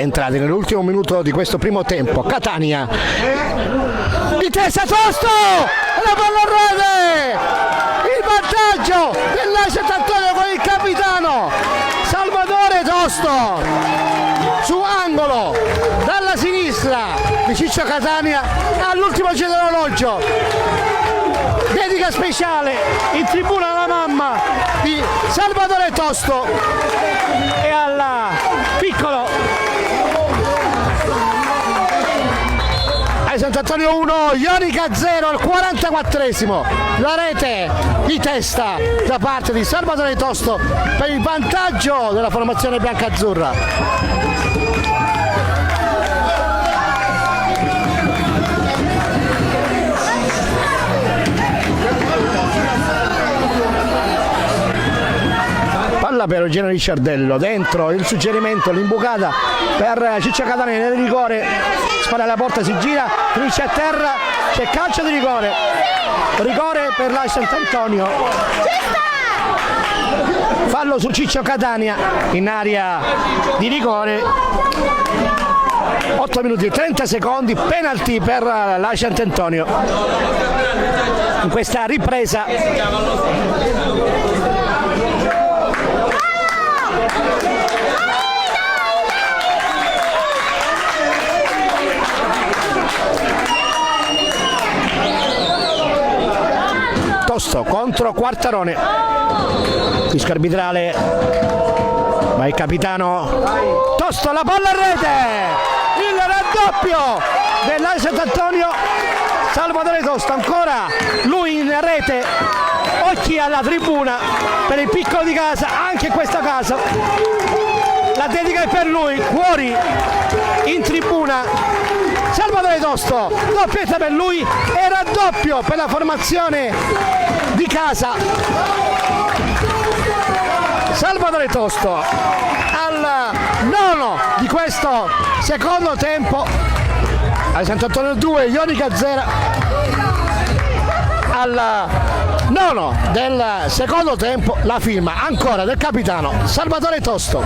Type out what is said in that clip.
entrati nell'ultimo minuto di questo primo tempo. Catania di testa, Tosto, la palla a rete, il vantaggio dell'Ace Sant'Antonio con il capitano Salvatore Tosto su angolo dalla sinistra di Ciccio Catania all'ultimo giro dell'orologio. Dedica speciale in tribuna alla mamma di Salvatore Tosto e al piccolo Sant'Antonio 1, Ionica 0 al 44esimo. La rete di testa da parte di Salvatore Tosto per il vantaggio della formazione biancazzurra. Per Eugenio Ricciardello, dentro il suggerimento, l'imbucata per Ciccio Catania nel rigore, spara alla porta, si gira, finisce a terra, c'è calcio di rigore per l'Ace Sant'Antonio, fallo su Ciccio Catania in area di rigore, 8 minuti e 30 secondi, penalty per l'Ace Sant'Antonio in questa ripresa. Tosto contro Quartarone, fischio arbitrale, ma il capitano Tosto, la palla a rete, il raddoppio dell'Ace Sant'Antonio, Salvatore Tosto, ancora lui in rete, occhi alla tribuna per il piccolo di casa, anche questa casa, la dedica è per lui, fuori in tribuna. Salvatore Tosto, doppietta per lui e raddoppio per la formazione di casa. Salvatore Tosto al nono di questo secondo tempo, Ace Sant'Antonio 2, Ionica 0, al nono del secondo tempo la firma ancora del capitano Salvatore Tosto.